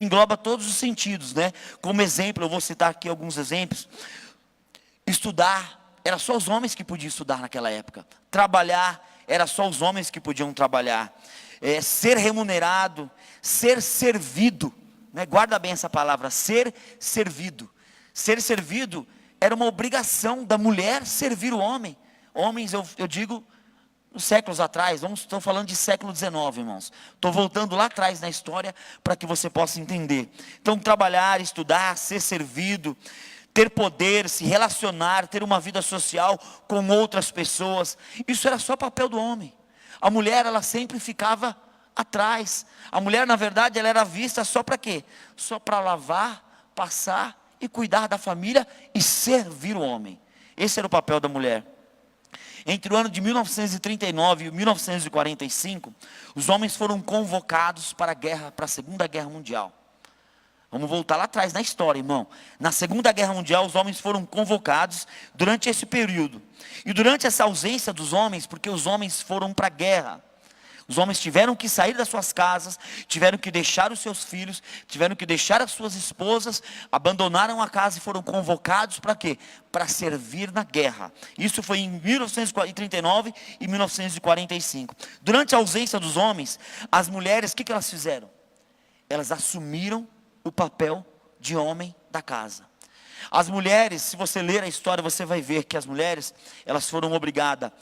engloba todos os sentidos, né? Como exemplo, eu vou citar aqui alguns exemplos. Estudar, era só os homens que podiam estudar naquela época. Trabalhar, era só os homens que podiam trabalhar. Ser remunerado, ser servido, né? Guarda bem essa palavra, ser servido. Ser servido era uma obrigação da mulher servir o homem. Homens, eu digo, séculos atrás, estou falando de século XIX, irmãos. Estou voltando lá atrás na história para que você possa entender. Então, trabalhar, estudar, ser servido, ter poder, se relacionar, ter uma vida social com outras pessoas, isso era só papel do homem. A mulher, ela sempre ficava atrás. A mulher, na verdade, ela era vista só para quê? Só para lavar, passar e cuidar da família e servir o homem. Esse era o papel da mulher. Entre o ano de 1939 e 1945, os homens foram convocados para a guerra, para a Segunda Guerra Mundial. Vamos voltar lá atrás na história, irmão. Na Segunda Guerra Mundial, os homens foram convocados durante esse período. E durante essa ausência dos homens, porque os homens foram para a guerra, os homens tiveram que sair das suas casas, tiveram que deixar os seus filhos, tiveram que deixar as suas esposas, abandonaram a casa e foram convocados para quê? Para servir na guerra. Isso foi em 1939 e 1945. Durante a ausência dos homens, as mulheres, o que elas fizeram? Elas assumiram o papel de homem da casa. As mulheres, se você ler a história, você vai ver que as mulheres, elas foram obrigadas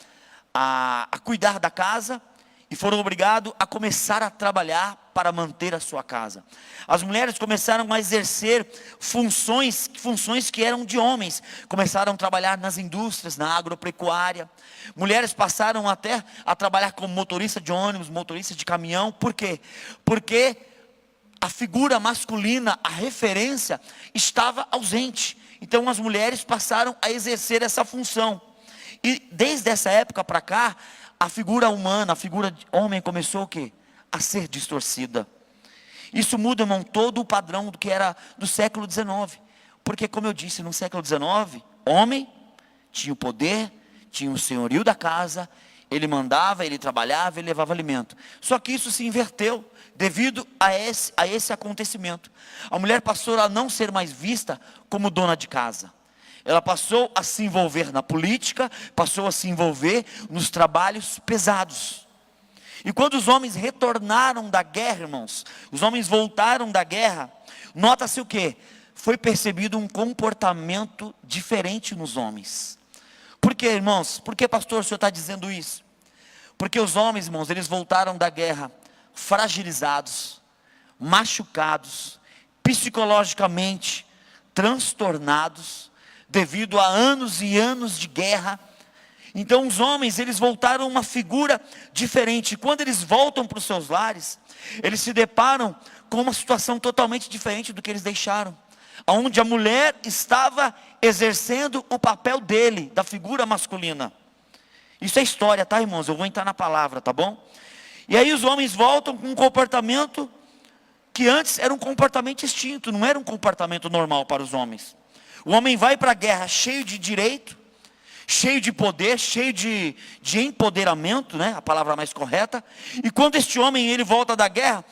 a cuidar da casa, e foram obrigados a começar a trabalhar para manter a sua casa. As mulheres começaram a exercer funções que eram de homens. Começaram a trabalhar nas indústrias, na agropecuária. Mulheres passaram até a trabalhar como motorista de ônibus, motorista de caminhão. Por quê? Porque a figura masculina, a referência, estava ausente. Então as mulheres passaram a exercer essa função. E desde essa época para cá, a figura humana, a figura de homem começou o quê? A ser distorcida. Isso muda, irmão, todo o padrão do que era do século XIX. Porque, como eu disse, no século XIX, homem tinha o poder, tinha o senhorio da casa, ele mandava, ele trabalhava, ele levava alimento. Só que isso se inverteu devido a esse acontecimento. A mulher passou a não ser mais vista como dona de casa. Ela passou a se envolver na política, passou a se envolver nos trabalhos pesados. E quando os homens retornaram da guerra, irmãos, os homens voltaram da guerra, nota-se o quê? Foi percebido um comportamento diferente nos homens. Por quê, irmãos? Por que, pastor, o senhor está dizendo isso? Porque os homens, irmãos, eles voltaram da guerra fragilizados, machucados, psicologicamente transtornados, devido a anos e anos de guerra. Então os homens, eles voltaram uma figura diferente. Quando eles voltam para os seus lares, eles se deparam com uma situação totalmente diferente do que eles deixaram, onde a mulher estava exercendo o papel dele, da figura masculina. Isso é história, tá, irmãos? Eu vou entrar na palavra, tá bom? E aí os homens voltam com um comportamento que antes era um comportamento extinto, não era um comportamento normal para os homens. O homem vai para a guerra cheio de direito, cheio de poder, cheio de empoderamento, né? A palavra mais correta. E quando este homem ele volta da guerra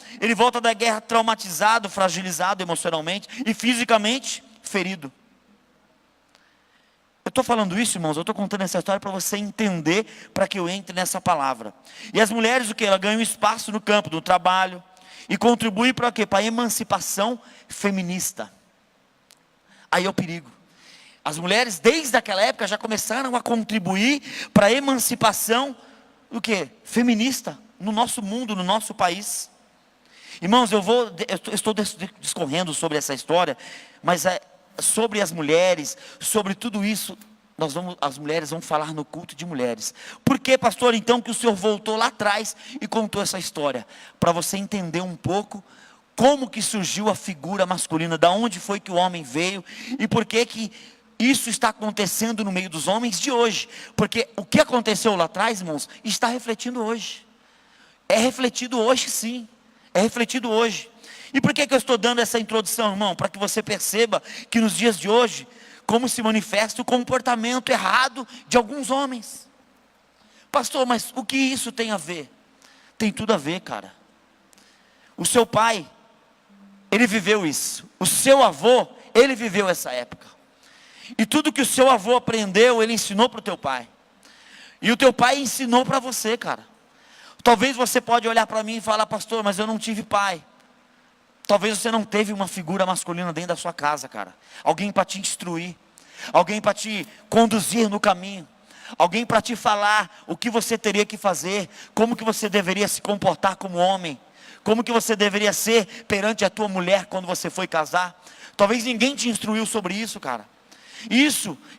traumatizado, fragilizado emocionalmente e fisicamente ferido. Eu estou falando isso, irmãos, eu estou contando essa história para você entender, para que eu entre nessa palavra. E as mulheres, o que? Elas ganham espaço no campo do trabalho e contribuem para quê? Para a emancipação feminista. Aí é o perigo. As mulheres, desde aquela época, já começaram a contribuir para a emancipação do quê? Feminista, no nosso mundo, no nosso país. Irmãos, eu estou discorrendo sobre essa história, mas sobre as mulheres, sobre tudo isso, as mulheres vão falar no culto de mulheres. Por que, pastor, então, que o senhor voltou lá atrás e contou essa história? Para você entender um pouco como que surgiu a figura masculina, da onde foi que o homem veio e por que que isso está acontecendo no meio dos homens de hoje. Porque o que aconteceu lá atrás, irmãos, está refletindo hoje. É refletido hoje, sim. É refletido hoje. E por que que eu estou dando essa introdução, irmão? Para que você perceba que nos dias de hoje, como se manifesta o comportamento errado de alguns homens. Pastor, mas o que isso tem a ver? Tem tudo a ver, cara. O seu pai, ele viveu isso. O seu avô, ele viveu essa época. E tudo que o seu avô aprendeu, ele ensinou para o teu pai. E o teu pai ensinou para você, cara. Talvez você pode olhar para mim e falar: pastor, mas eu não tive pai. Talvez você não teve uma figura masculina dentro da sua casa, cara. Alguém para te instruir, alguém para te conduzir no caminho, alguém para te falar o que você teria que fazer, como que você deveria se comportar como homem, como que você deveria ser perante a tua mulher quando você foi casar. Talvez ninguém te instruiu sobre isso, cara.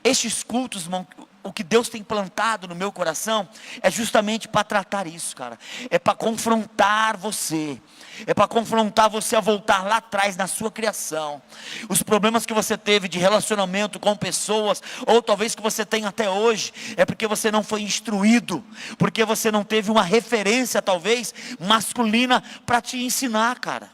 Estes cultos, irmão, o que Deus tem plantado no meu coração é justamente para tratar isso, cara. É para confrontar você. É para confrontar você a voltar lá atrás na sua criação. Os problemas que você teve de relacionamento com pessoas, ou talvez que você tem até hoje, é porque você não foi instruído, porque você não teve uma referência talvez masculina para te ensinar, cara.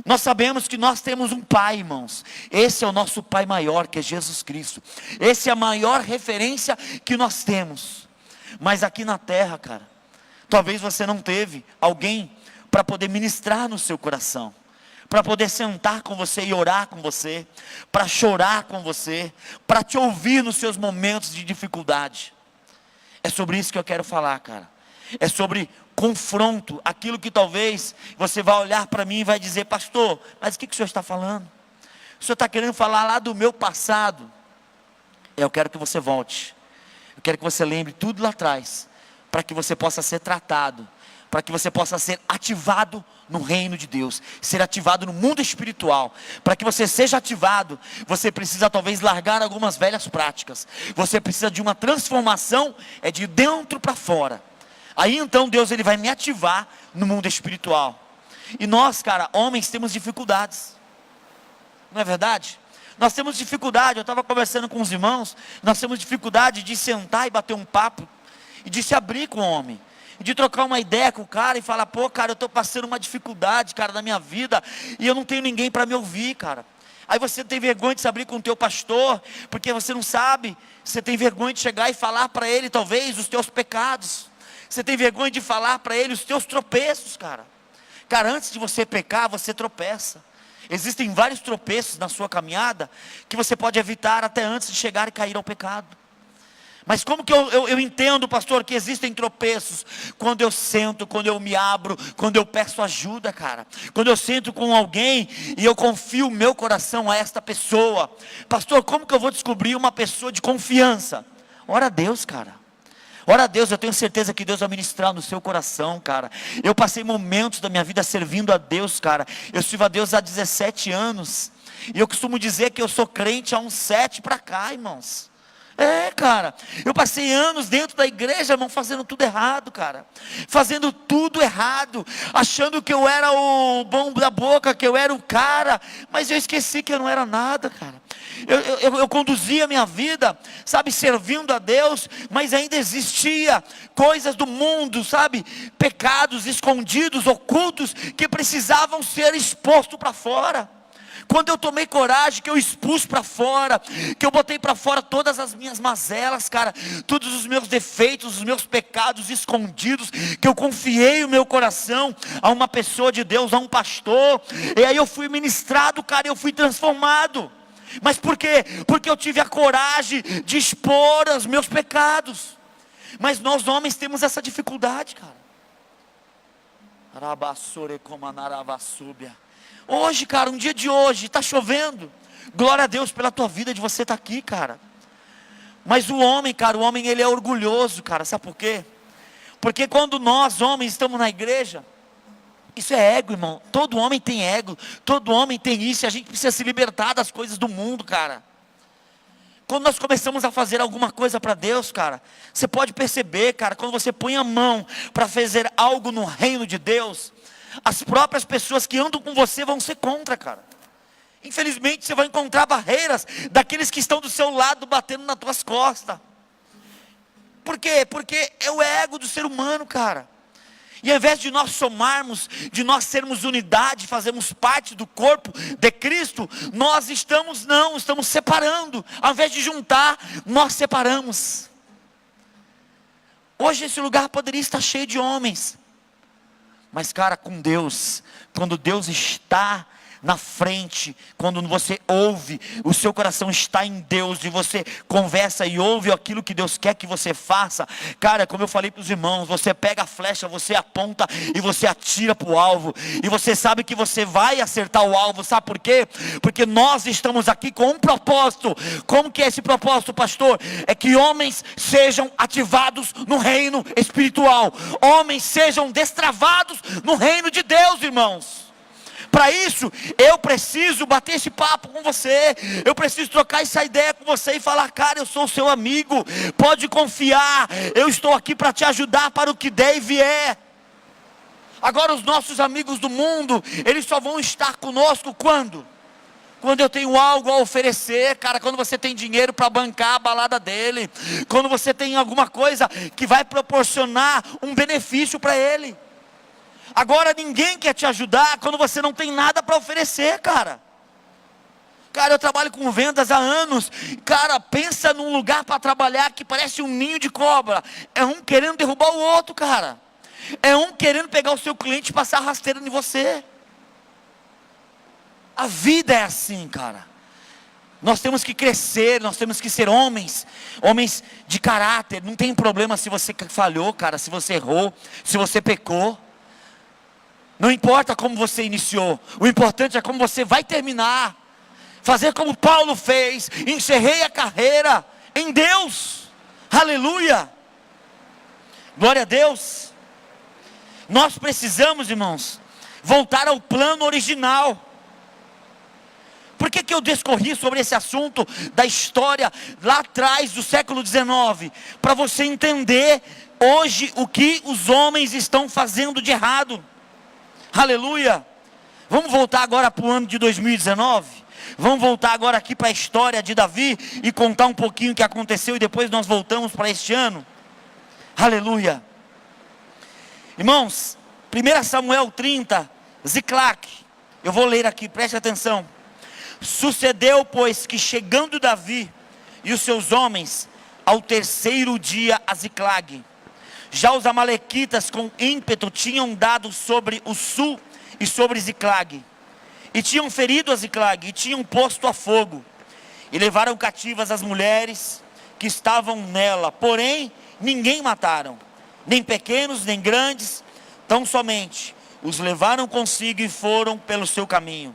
Nós sabemos que nós temos um pai, irmãos. Esse é o nosso pai maior, que é Jesus Cristo. Esse é a maior referência que nós temos. Mas aqui na terra, cara, talvez você não teve alguém para poder ministrar no seu coração, para poder sentar com você e orar com você, para chorar com você, para te ouvir nos seus momentos de dificuldade. É sobre isso que eu quero falar, cara. É sobre confronto, aquilo que talvez você vai olhar para mim e vai dizer: pastor, mas o que o senhor está falando? O senhor está querendo falar lá do meu passado? Eu quero que você volte, eu quero que você lembre tudo lá atrás, para que você possa ser tratado, para que você possa ser ativado no reino de Deus, ser ativado no mundo espiritual. Para que você seja ativado, você precisa talvez largar algumas velhas práticas, você precisa de uma transformação, é de dentro para fora. Aí então Deus ele vai me ativar no mundo espiritual. E nós, cara, homens, temos dificuldades, não é verdade? Nós temos dificuldade. Eu estava conversando com os irmãos, nós temos dificuldade de sentar e bater um papo, e de se abrir com o homem, de trocar uma ideia com o cara e falar: pô, cara, eu estou passando uma dificuldade, cara, na minha vida, e eu não tenho ninguém para me ouvir, cara. Aí você tem vergonha de se abrir com o teu pastor, porque você não sabe, você tem vergonha de chegar e falar para ele talvez os teus pecados, você tem vergonha de falar para ele os teus tropeços, cara. Cara, antes de você pecar, você tropeça. Existem vários tropeços na sua caminhada, que você pode evitar até antes de chegar e cair ao pecado. Mas como que eu entendo, pastor, que existem tropeços? Quando eu sento, quando eu me abro, quando eu peço ajuda, cara. Quando eu sento com alguém e eu confio o meu coração a esta pessoa. Pastor, como que eu vou descobrir uma pessoa de confiança? Ora a Deus, cara. Ora a Deus, eu tenho certeza que Deus vai ministrar no seu coração, cara. Eu passei momentos da minha vida servindo a Deus, cara. Eu sirvo a Deus há 17 anos. E eu costumo dizer que eu sou crente há uns 7 para cá, irmãos. É, cara, eu passei anos dentro da igreja, irmão, fazendo tudo errado, cara. Fazendo tudo errado, achando que eu era o bom da boca, que eu era o cara. Mas eu esqueci que eu não era nada, cara. Eu conduzia a minha vida, sabe, servindo a Deus, mas ainda existia coisas do mundo, sabe, pecados escondidos, ocultos, que precisavam ser expostos para fora. Quando eu tomei coragem, que eu expus para fora, que eu botei para fora todas as minhas mazelas, cara, todos os meus defeitos, os meus pecados escondidos, que eu confiei o meu coração a uma pessoa de Deus, a um pastor, e aí eu fui ministrado, cara, eu fui transformado. Mas por quê? Porque eu tive a coragem de expor os meus pecados. Mas nós homens temos essa dificuldade, cara. Hoje, cara, um dia de hoje, está chovendo. Glória a Deus pela tua vida, de você estar aqui, cara. Mas o homem, cara, o homem ele é orgulhoso, cara, sabe por quê? Porque quando nós homens estamos na igreja, isso é ego, irmão. Todo homem tem ego, todo homem tem isso, e a gente precisa se libertar das coisas do mundo, cara. Quando nós começamos a fazer alguma coisa para Deus, cara, você pode perceber, cara, quando você põe a mão para fazer algo no reino de Deus, as próprias pessoas que andam com você vão ser contra, cara. Infelizmente você vai encontrar barreiras daqueles que estão do seu lado batendo nas tuas costas. Por quê? Porque é o ego do ser humano, cara. E ao invés de nós somarmos, de nós sermos unidade, fazermos parte do corpo de Cristo, nós estamos separando. Ao invés de juntar, nós separamos. Hoje esse lugar poderia estar cheio de homens, mas cara, com Deus, quando Deus está, na frente, quando você ouve, o seu coração está em Deus, e você conversa e ouve aquilo que Deus quer que você faça, cara, como eu falei para os irmãos, você pega a flecha, você aponta e você atira para o alvo, e você sabe que você vai acertar o alvo. Sabe por quê? Porque nós estamos aqui com um propósito. Como que é esse propósito, pastor? É que homens sejam ativados no reino espiritual, homens sejam destravados no reino de Deus, irmãos. Para isso, eu preciso bater esse papo com você, eu preciso trocar essa ideia com você e falar: cara, eu sou o seu amigo, pode confiar, eu estou aqui para te ajudar para o que der e vier. Agora, os nossos amigos do mundo, eles só vão estar conosco quando eu tenho algo a oferecer, cara, quando você tem dinheiro para bancar a balada dele, quando você tem alguma coisa que vai proporcionar um benefício para ele. Agora, ninguém quer te ajudar quando você não tem nada para oferecer, cara. Cara, eu trabalho com vendas há anos. Cara, pensa num lugar para trabalhar que parece um ninho de cobra. É um querendo derrubar o outro, cara. É um querendo pegar o seu cliente e passar rasteira em você. A vida é assim, cara. Nós temos que crescer, nós temos que ser homens de caráter. Não tem problema se você falhou, cara, se você errou, se você pecou. Não importa como você iniciou, o importante é como você vai terminar. Fazer como Paulo fez: encerrei a carreira em Deus. Aleluia, glória a Deus. Nós precisamos, irmãos, voltar ao plano original. Por que eu discorri sobre esse assunto da história lá atrás do século XIX? Para você entender hoje o que os homens estão fazendo de errado. Aleluia. Vamos voltar agora para o ano de 2019. Vamos voltar agora aqui para a história de Davi e contar um pouquinho o que aconteceu, e depois nós voltamos para este ano. Aleluia. Irmãos, 1 Samuel 30, Ziclac. Eu vou ler aqui, preste atenção. Sucedeu, pois, que chegando Davi e os seus homens ao terceiro dia a Ziclag, já os amalequitas com ímpeto tinham dado sobre o sul e sobre Ziclag, e tinham ferido a Ziclag, e tinham posto a fogo, e levaram cativas as mulheres que estavam nela, porém ninguém mataram, nem pequenos nem grandes, tão somente os levaram consigo e foram pelo seu caminho.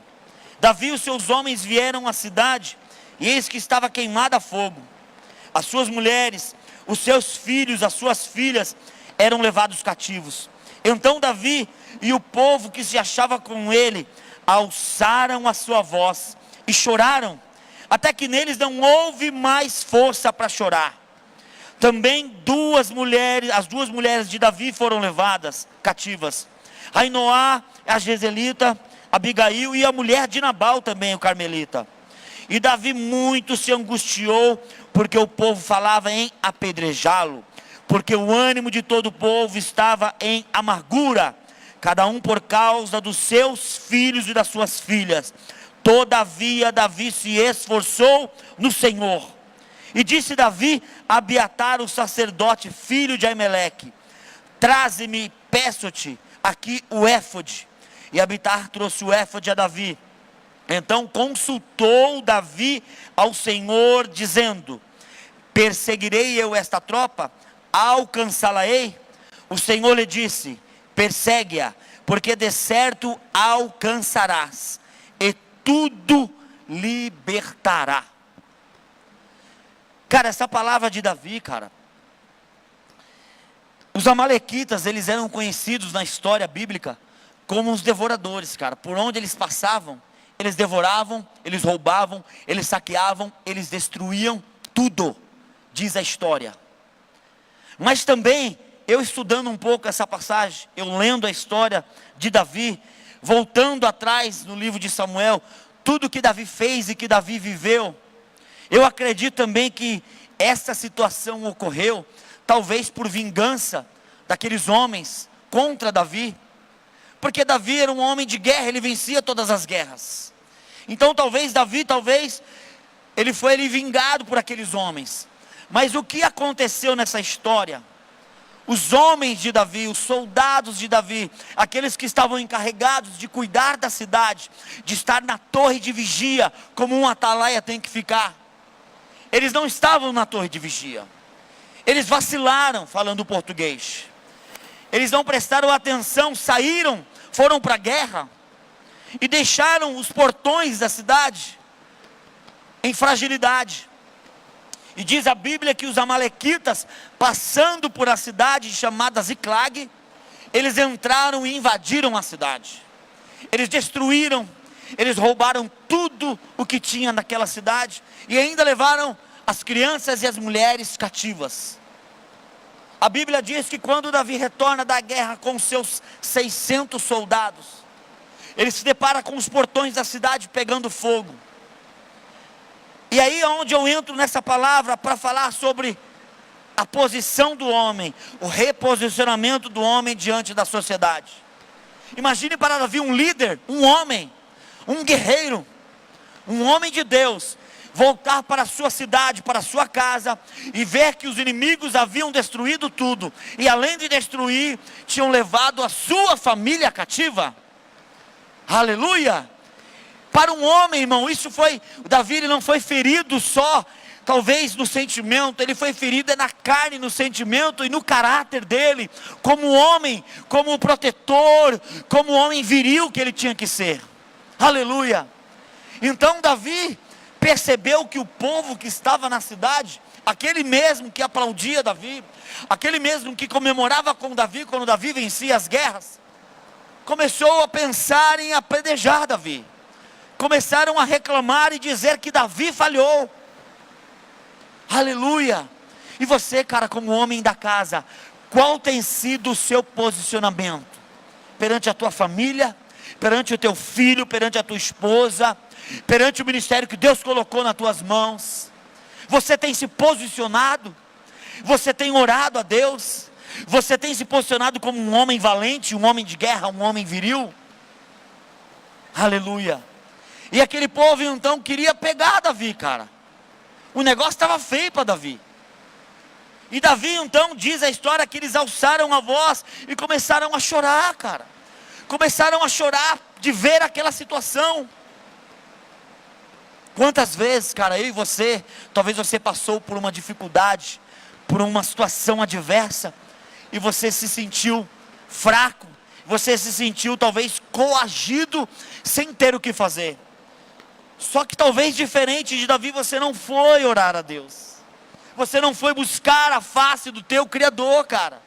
Davi e os seus homens vieram à cidade, e eis que estava queimada a fogo. As suas mulheres, os seus filhos, as suas filhas eram levados cativos. Então Davi e o povo que se achava com ele alçaram a sua voz e choraram, até que neles não houve mais força para chorar. Também as duas mulheres de Davi foram levadas cativas: Ainoá, a Jezreelita, Abigail, e a mulher de Nabal também, o carmelita. E Davi muito se angustiou, porque o povo falava em apedrejá-lo, porque o ânimo de todo o povo estava em amargura, cada um por causa dos seus filhos e das suas filhas. Todavia Davi se esforçou no Senhor. E disse Davi a Abiatar, o sacerdote, filho de Aimeleque: traze-me, peço-te, aqui o éfode. E Abiatar trouxe o éfode a Davi. Então consultou Davi ao Senhor, dizendo: perseguirei eu esta tropa? Alcançá-la-ei? O Senhor lhe disse: persegue-a, porque de certo alcançarás, e tudo libertará. Cara, essa palavra de Davi, cara, os amalequitas, eles eram conhecidos na história bíblica como os devoradores, cara. Por onde eles passavam, eles devoravam, eles roubavam, eles saqueavam, eles destruíam tudo, diz a história. Mas também, eu estudando um pouco essa passagem, eu lendo a história de Davi, voltando atrás no livro de Samuel, tudo que Davi fez e que Davi viveu, eu acredito também que essa situação ocorreu, talvez por vingança daqueles homens contra Davi, porque Davi era um homem de guerra, ele vencia todas as guerras. Então talvez Davi, ele foi vingado por aqueles homens. Mas o que aconteceu nessa história? os homens de Davi, os soldados de Davi, aqueles que estavam encarregados de cuidar da cidade, de estar na torre de vigia, como um atalaia tem que ficar, eles não estavam na torre de vigia, eles vacilaram, falando português, eles não prestaram atenção, saíram, foram para a guerra, e deixaram os portões da cidade em fragilidade. E diz a Bíblia que os amalequitas, passando por a cidade chamada Ziclag, eles entraram e invadiram a cidade. Eles destruíram, eles roubaram tudo o que tinha naquela cidade, e ainda levaram as crianças e as mulheres cativas. A Bíblia diz que quando Davi retorna da guerra com seus 600 soldados, ele se depara com os portões da cidade pegando fogo. E aí é onde eu entro nessa palavra para falar sobre a posição do homem, o reposicionamento do homem diante da sociedade. Imagine para Davi um líder, um homem, um guerreiro, um homem de Deus, voltar para a sua cidade, para a sua casa, e ver que os inimigos haviam destruído tudo, e além de destruir, tinham levado a sua família cativa. Aleluia! Para um homem, irmão, isso foi, Davi ele não foi ferido só, talvez no sentimento, ele foi ferido na carne, no sentimento e no caráter dele, como homem, como protetor, como homem viril que ele tinha que ser. Aleluia! Então Davi percebeu que o povo que estava na cidade, aquele mesmo que aplaudia Davi, aquele mesmo que comemorava com Davi quando Davi vencia as guerras, começou a pensar em apedrejar Davi. Começaram a reclamar e dizer que Davi falhou. Aleluia! E você, cara, como homem da casa, qual tem sido o seu posicionamento? Perante a tua família, perante o teu filho, perante a tua esposa, perante o ministério que Deus colocou nas tuas mãos? Você tem se posicionado? Você tem orado a Deus? Você tem se posicionado como um homem valente, um homem de guerra, um homem viril? Aleluia! E aquele povo então queria pegar Davi, cara. O negócio estava feio para Davi. E Davi então, diz a história que eles alçaram a voz e começaram a chorar, cara. Começaram a chorar de ver aquela situação. Quantas vezes, cara, eu e você, talvez você passou por uma dificuldade, por uma situação adversa, e você se sentiu fraco, você se sentiu talvez coagido, sem ter o que fazer. Só que talvez diferente de Davi, você não foi orar a Deus, você não foi buscar a face do teu Criador, cara.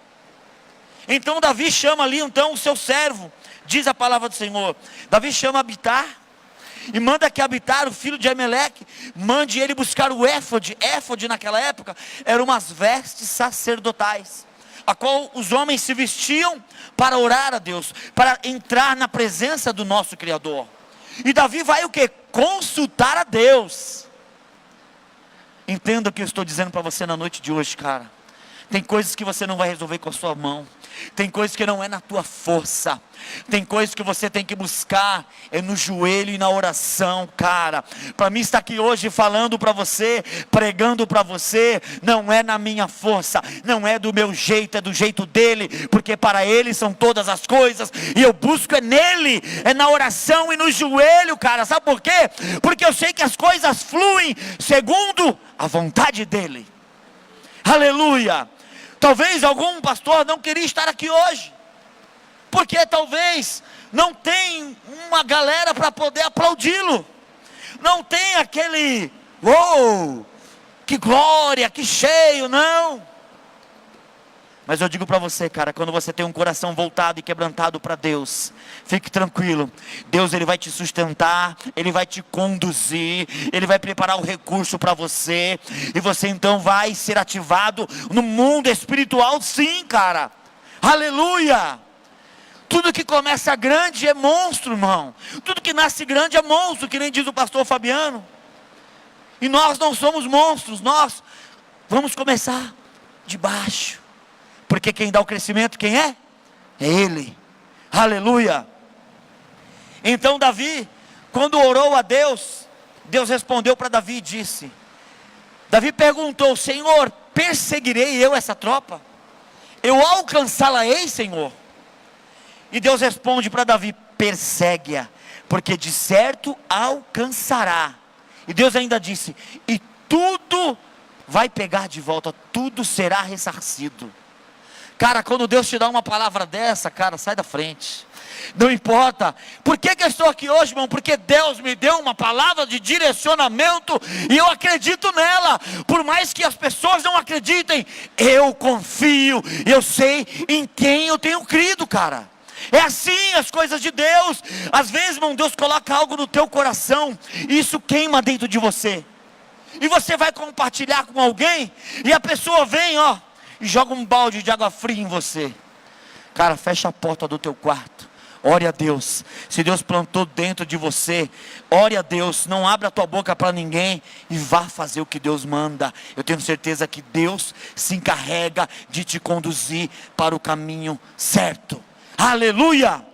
Então Davi chama ali então o seu servo, diz a palavra do Senhor, Davi chama Abitar, e manda que Abitar, o filho de Ameleque, mande ele buscar o éfode. Éfode naquela época, eram umas vestes sacerdotais, a qual os homens se vestiam para orar a Deus, para entrar na presença do nosso Criador. E Davi vai o que? Consultar a Deus. Entenda o que eu estou dizendo para você na noite de hoje, cara. Tem coisas que você não vai resolver com a sua mão. Tem coisas que não é na tua força. Tem coisas que você tem que buscar é no joelho e na oração, cara. Para mim estar aqui hoje falando para você, pregando para você, não é na minha força, não é do meu jeito, é do jeito dele, porque para ele são todas as coisas, e eu busco é nele, é na oração e no joelho, cara. Sabe por quê? Porque eu sei que as coisas fluem segundo a vontade dele. Aleluia! Talvez algum pastor não queria estar aqui hoje, porque talvez não tem uma galera para poder aplaudi-lo, não tem aquele, uou, que glória, que cheio, não. Mas eu digo para você, cara, quando você tem um coração voltado e quebrantado para Deus, fique tranquilo, Deus ele vai te sustentar, ele vai te conduzir, ele vai preparar o recurso para você, e você então vai ser ativado no mundo espiritual, sim, cara. Aleluia! Tudo que começa grande é monstro, irmão. Tudo que nasce grande é monstro, que nem diz o pastor Fabiano. E nós não somos monstros, nós vamos começar de baixo. Porque quem dá o crescimento, quem é? É Ele. Aleluia. Então Davi, quando orou a Deus, Deus respondeu para Davi e disse, Davi perguntou, Senhor, perseguirei eu essa tropa? Eu alcançá-la-ei, Senhor? E Deus responde para Davi: persegue-a, porque de certo alcançará. E Deus ainda disse: e tudo vai pegar de volta, tudo será ressarcido. Cara, quando Deus te dá uma palavra dessa, cara, sai da frente. Não importa. Por que eu estou aqui hoje, irmão? Porque Deus me deu uma palavra de direcionamento e eu acredito nela. Por mais que as pessoas não acreditem, eu confio, eu sei em quem eu tenho crido, cara. É assim as coisas de Deus. Às vezes, irmão, Deus coloca algo no teu coração e isso queima dentro de você. E você vai compartilhar com alguém e a pessoa vem, ó, e joga um balde de água fria em você. Cara, fecha a porta do teu quarto. Ore a Deus. Se Deus plantou dentro de você, ore a Deus. Não abra a tua boca para ninguém e vá fazer o que Deus manda. Eu tenho certeza que Deus se encarrega de te conduzir para o caminho certo. Aleluia!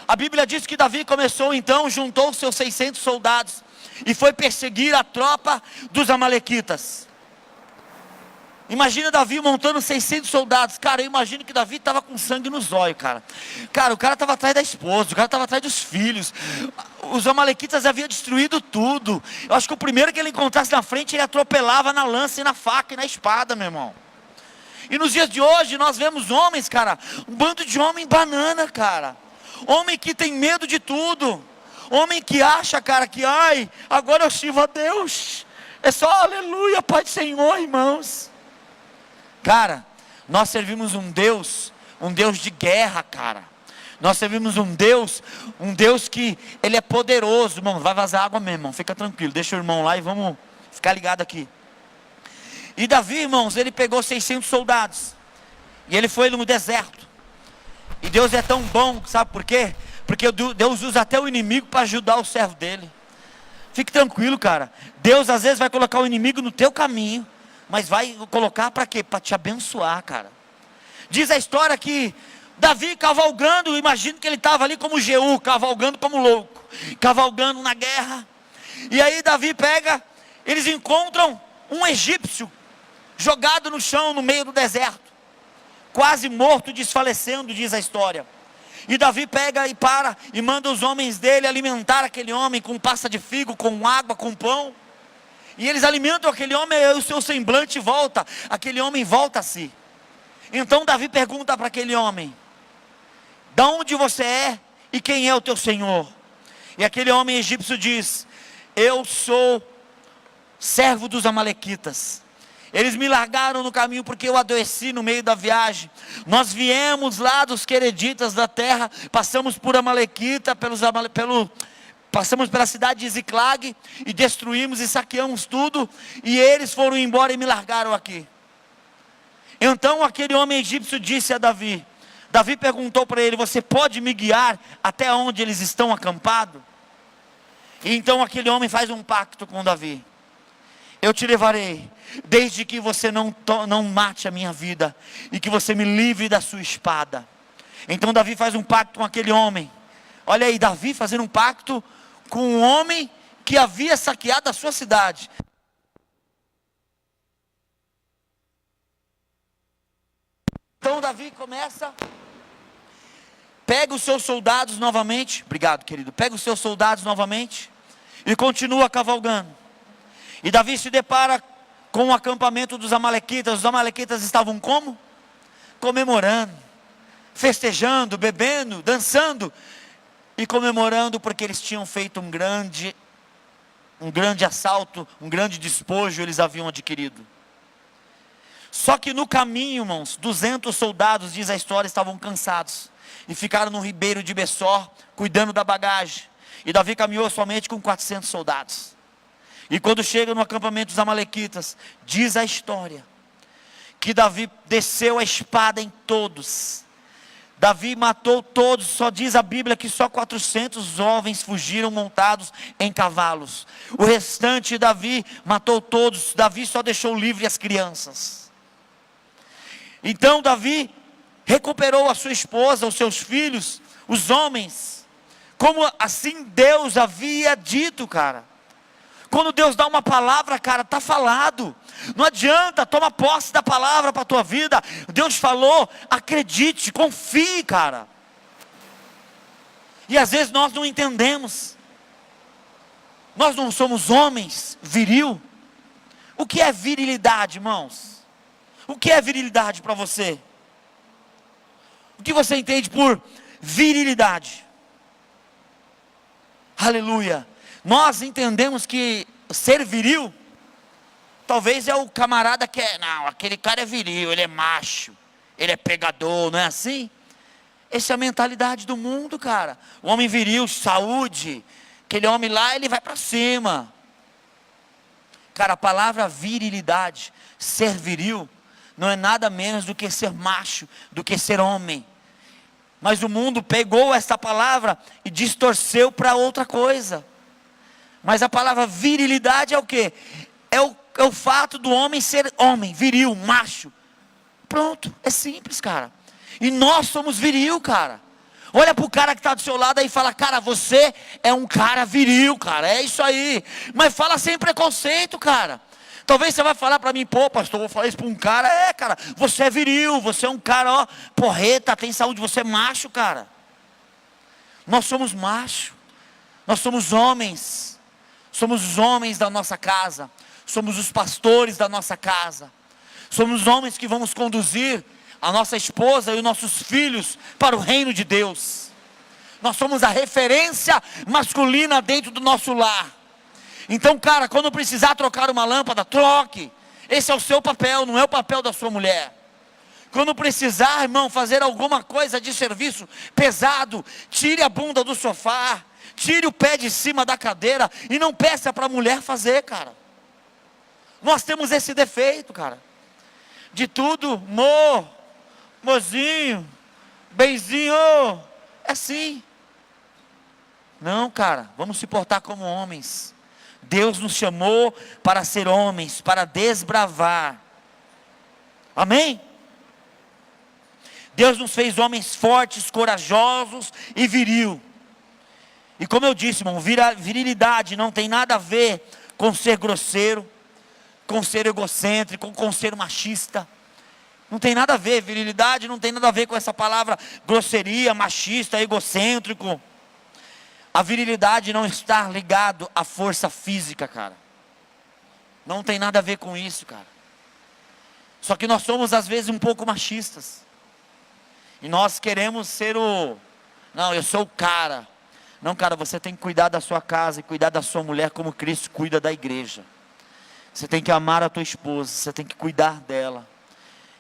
A Bíblia diz que Davi começou então, juntou seus 600 soldados e foi perseguir a tropa dos amalequitas. Imagina Davi montando 600 soldados. Cara, eu imagino que Davi estava com sangue nos olhos, cara. Cara, o cara estava atrás da esposa, o cara estava atrás dos filhos. Os amalequitas haviam destruído tudo. Eu acho que o primeiro que ele encontrasse na frente, ele atropelava na lança e na faca e na espada, meu irmão. E nos dias de hoje, nós vemos homens, cara, um bando de homem banana, cara. Homem que tem medo de tudo. Homem que acha, cara, que, ai, agora eu sirvo a Deus. É só aleluia, Pai do Senhor, irmãos. Cara, nós servimos um Deus de guerra, cara. Nós servimos um Deus que Ele é poderoso, irmão. Vai vazar água mesmo, irmão, fica tranquilo. Deixa o irmão lá e vamos ficar ligado aqui. E Davi, irmãos, ele pegou 600 soldados. E ele foi no deserto. E Deus é tão bom, sabe por quê? Porque Deus usa até o inimigo para ajudar o servo dele. Fique tranquilo, cara. Deus às vezes vai colocar o inimigo no teu caminho, mas vai colocar para quê? Para te abençoar, cara. Diz a história que Davi cavalgando, imagino que ele estava ali como Jeú, cavalgando como louco, cavalgando na guerra. E aí Davi pega, eles encontram um egípcio jogado no chão no meio do deserto, quase morto, desfalecendo, diz a história. E Davi pega e para e manda os homens dele alimentar aquele homem com pasta de figo, com água, com pão. E eles alimentam aquele homem e o seu semblante volta. Aquele homem volta a si. Então Davi pergunta para aquele homem: de onde você é e quem é o teu senhor? E aquele homem egípcio diz: eu sou servo dos amalequitas. Eles me largaram no caminho porque eu adoeci no meio da viagem. Nós viemos lá dos quereditas da terra, passamos por Amalequita, passamos pela cidade de Ziclag e destruímos e saqueamos tudo, e eles foram embora e me largaram aqui. Então aquele homem egípcio disse a Davi, Davi perguntou para ele: você pode me guiar até onde eles estão acampados? E então aquele homem faz um pacto com Davi: eu te levarei, desde que você não mate a minha vida, e que você me livre da sua espada. Então Davi faz um pacto com aquele homem. Olha aí, Davi fazendo um pacto com um homem que havia saqueado a sua cidade. Então Davi começa, pega os seus soldados novamente, obrigado querido, pega os seus soldados novamente, e continua cavalgando. E Davi se depara com o acampamento dos amalequitas. Os amalequitas estavam como? Comemorando, festejando, bebendo, dançando e comemorando, porque eles tinham feito um grande assalto, um grande despojo eles haviam adquirido. Só que no caminho, irmãos, 200 soldados, diz a história, estavam cansados e ficaram no ribeiro de Bessor, cuidando da bagagem. E Davi caminhou somente com 400 soldados. E quando chega no acampamento dos amalequitas, diz a história que Davi desceu a espada em todos. Davi matou todos. Só diz a Bíblia que só 400 homens fugiram montados em cavalos. O restante Davi matou todos. Davi só deixou livre as crianças. Então Davi recuperou a sua esposa, os seus filhos, os homens, como assim Deus havia dito, cara. Quando Deus dá uma palavra, cara, está falado. Não adianta, toma posse da palavra para a tua vida. Deus falou, acredite, confie, cara. E às vezes nós não entendemos. Nós não somos homens viril. O que é virilidade, irmãos? O que é virilidade para você? O que você entende por virilidade? Aleluia. Nós entendemos que ser viril, talvez é o camarada que é, não, aquele cara é viril, ele é macho, ele é pegador, não é assim? Essa é a mentalidade do mundo, cara. O homem viril, saúde, aquele homem lá, ele vai para cima. Cara, a palavra virilidade, ser viril, não é nada menos do que ser macho, do que ser homem. Mas o mundo pegou essa palavra e distorceu para outra coisa. Mas a palavra virilidade é o quê? É o fato do homem ser homem, viril, macho. Pronto, é simples, cara. E nós somos viril, cara. Olha para o cara que está do seu lado aí e fala, cara, você é um cara viril, cara, é isso aí. Mas fala sem preconceito, cara. Talvez você vai falar para mim, pô, pastor, vou falar isso para um cara. Cara, você é viril, você é um cara, ó, porreta, tem saúde, você é macho, cara. Nós somos macho, nós somos homens. Somos os homens da nossa casa, somos os pastores da nossa casa, somos os homens que vamos conduzir a nossa esposa e os nossos filhos para o reino de Deus. Nós somos a referência masculina dentro do nosso lar. Então, cara, quando precisar trocar uma lâmpada, troque. Esse é o seu papel, não é o papel da sua mulher. Quando precisar, irmão, fazer alguma coisa de serviço pesado, tire a bunda do sofá, tire o pé de cima da cadeira e não peça para a mulher fazer, cara. Nós temos esse defeito, cara. De tudo, mozinho, benzinho, é assim. Não, cara, vamos se portar como homens. Deus nos chamou para ser homens, para desbravar. Amém? Deus nos fez homens fortes, corajosos e viril. E como eu disse, irmão, virilidade não tem nada a ver com ser grosseiro, com ser egocêntrico, com ser machista. Não tem nada a ver, virilidade não tem nada a ver com essa palavra grosseria, machista, egocêntrico. A virilidade não está ligado à força física, cara. Não tem nada a ver com isso, cara. Só que nós somos às vezes um pouco machistas. E nós queremos ser não, eu sou o cara. Não, cara, você tem que cuidar da sua casa e cuidar da sua mulher como Cristo cuida da igreja. Você tem que amar a tua esposa, você tem que cuidar dela.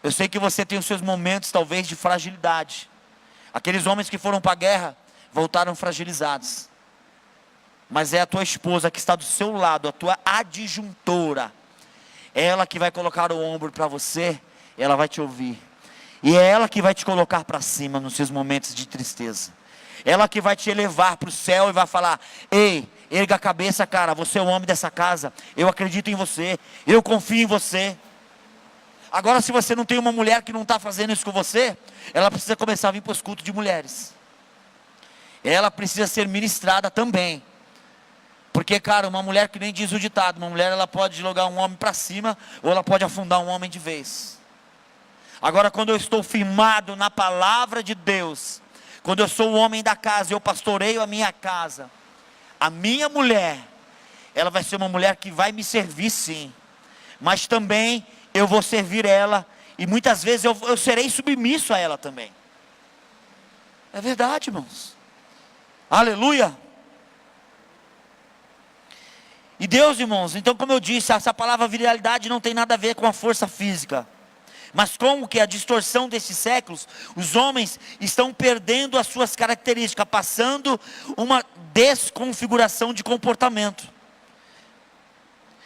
Eu sei que você tem os seus momentos talvez de fragilidade. Aqueles homens que foram para a guerra voltaram fragilizados. Mas é a tua esposa que está do seu lado, a tua adjuntora. Ela que vai colocar o ombro para você, ela vai te ouvir. E é ela que vai te colocar para cima nos seus momentos de tristeza. Ela que vai te elevar para o céu e vai falar, ei, erga a cabeça, cara, você é o homem dessa casa, eu acredito em você, eu confio em você. Agora, se você não tem uma mulher que não está fazendo isso com você, ela precisa começar a vir para os cultos de mulheres. Ela precisa ser ministrada também. Porque, cara, uma mulher, que nem diz o ditado, uma mulher ela pode jogar um homem para cima, ou ela pode afundar um homem de vez. Agora, quando eu estou firmado na palavra de Deus, quando eu sou o homem da casa, eu pastoreio a minha casa, a minha mulher, ela vai ser uma mulher que vai me servir sim, mas também eu vou servir ela, e muitas vezes eu serei submisso a ela também. É verdade, irmãos. Aleluia. E Deus, irmãos, então como eu disse, essa palavra virilidade não tem nada a ver com a força física. Mas como que a distorção desses séculos, os homens estão perdendo as suas características, passando uma desconfiguração de comportamento.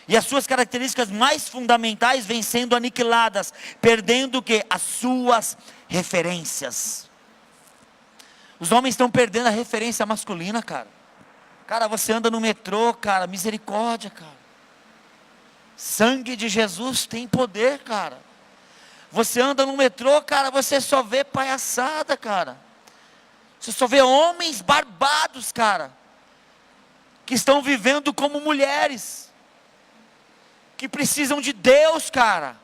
E as suas características mais fundamentais vêm sendo aniquiladas, perdendo o quê? As suas referências. Os homens estão perdendo a referência masculina, cara. Cara, você anda no metrô, cara, misericórdia, cara. Sangue de Jesus tem poder, cara. Você anda no metrô, cara, você só vê palhaçada, cara. Você só vê homens barbados, cara, que estão vivendo como mulheres. que precisam de Deus, cara.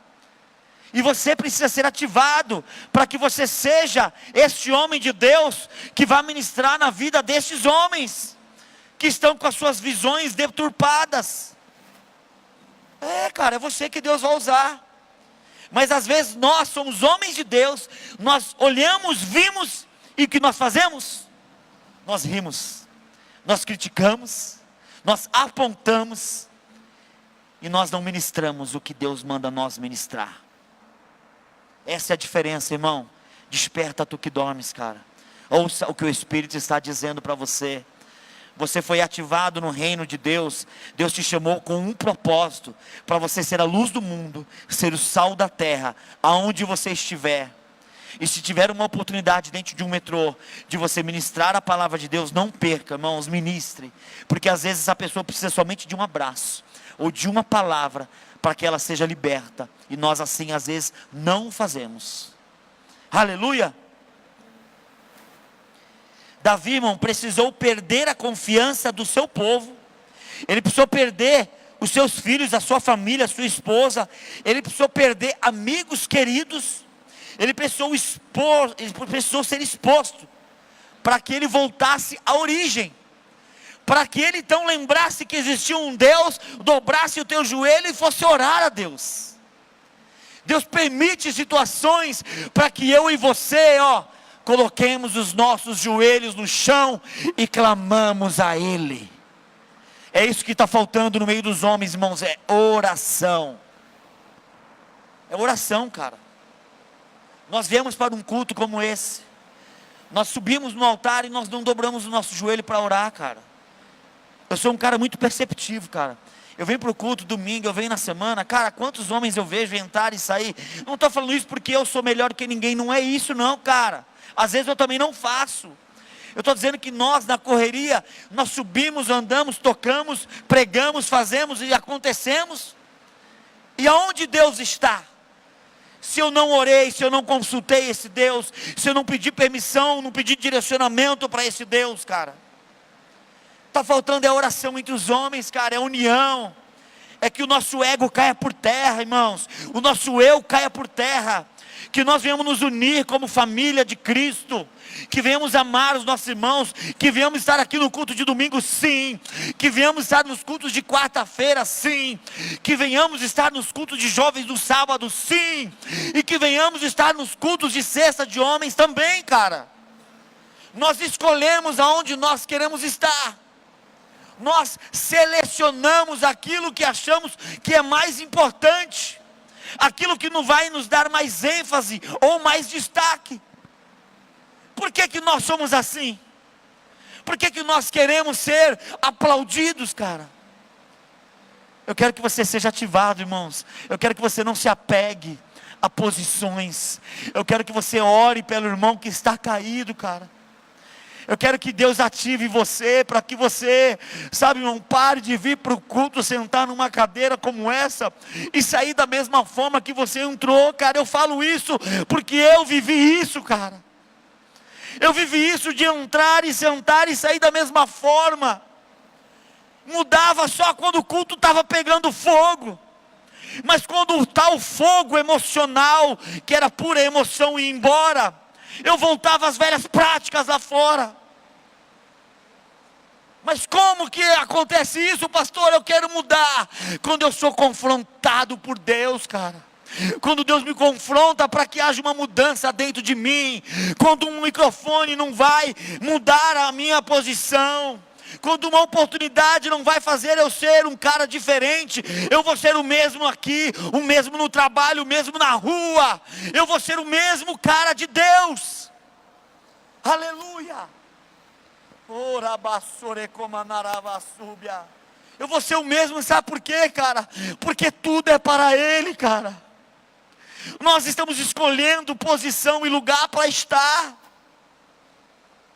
E você precisa ser ativado para que você seja este homem de Deus que vai ministrar na vida destes homens que estão com as suas visões deturpadas. Cara, é você que Deus vai usar. Mas às vezes nós somos homens de Deus, nós olhamos, vimos, e o que nós fazemos? Nós rimos, nós criticamos, nós apontamos, e nós não ministramos o que Deus manda nós ministrar. Essa é a diferença, irmão. Desperta tu que dormes, cara. Ouça o que o Espírito está dizendo para você. Você foi ativado no reino de Deus. Deus te chamou com um propósito, para você ser a luz do mundo, ser o sal da terra, aonde você estiver. E se tiver uma oportunidade dentro de um metrô, de você ministrar a palavra de Deus, não perca, irmãos, ministre. Porque às vezes a pessoa precisa somente de um abraço, ou de uma palavra, para que ela seja liberta. E nós assim às vezes não fazemos. Aleluia. Davi, irmão, precisou perder a confiança do seu povo. Ele precisou perder os seus filhos, a sua família, a sua esposa. Ele precisou perder amigos queridos. Ele precisou ser exposto, para que ele voltasse à origem, para que ele então lembrasse que existia um Deus, dobrasse o teu joelho e fosse orar a Deus. Deus permite situações para que eu e você, coloquemos os nossos joelhos no chão e clamamos a Ele. É isso que está faltando no meio dos homens, irmãos, é oração. É oração, cara. Nós viemos para um culto como esse, nós subimos no altar e nós não dobramos o nosso joelho para orar, cara. Eu sou um cara muito perceptivo, cara. Eu venho para o culto domingo, eu venho na semana, cara, quantos homens eu vejo entrar e sair. Não estou falando isso porque eu sou melhor que ninguém, não é isso não, cara. Às vezes eu também não faço. Eu estou dizendo que nós na correria, nós subimos, andamos, tocamos, pregamos, fazemos e acontecemos. E aonde Deus está? Se eu não orei, se eu não consultei esse Deus, se eu não pedi permissão, não pedi direcionamento para esse Deus, cara. Está faltando a oração entre os homens, cara, é união. É que o nosso ego caia por terra, irmãos. O nosso eu caia por terra. Que nós venhamos nos unir como família de Cristo. Que venhamos amar os nossos irmãos. Que venhamos estar aqui no culto de domingo, sim. Que venhamos estar nos cultos de quarta-feira, sim. Que venhamos estar nos cultos de jovens do sábado, sim. E que venhamos estar nos cultos de sexta de homens também, cara. Nós escolhemos aonde nós queremos estar. Nós selecionamos aquilo que achamos que é mais importante, aquilo que não vai nos dar mais ênfase ou mais destaque. Por que nós somos assim? Por que nós queremos ser aplaudidos, cara? Eu quero que você seja ativado, irmãos. Eu quero que você não se apegue a posições. Eu quero que você ore pelo irmão que está caído, cara. Eu quero que Deus ative você, para que você, sabe, irmão, pare de vir para o culto, sentar numa cadeira como essa, e sair da mesma forma que você entrou, cara. Eu falo isso, porque eu vivi isso, cara. Eu vivi isso de entrar e sentar e sair da mesma forma. Mudava só quando o culto estava pegando fogo. Mas quando o tal fogo emocional, que era pura emoção, ia embora, eu voltava às velhas práticas lá fora. Mas como que acontece isso, pastor? Eu quero mudar. Quando eu sou confrontado por Deus, cara. Quando Deus me confronta para que haja uma mudança dentro de mim. Quando um microfone não vai mudar a minha posição. Quando uma oportunidade não vai fazer eu ser um cara diferente, eu vou ser o mesmo aqui, o mesmo no trabalho, o mesmo na rua. Eu vou ser o mesmo cara de Deus. Aleluia. Eu vou ser o mesmo, sabe por quê, cara? Porque tudo é para Ele, cara. Nós estamos escolhendo posição e lugar para estar.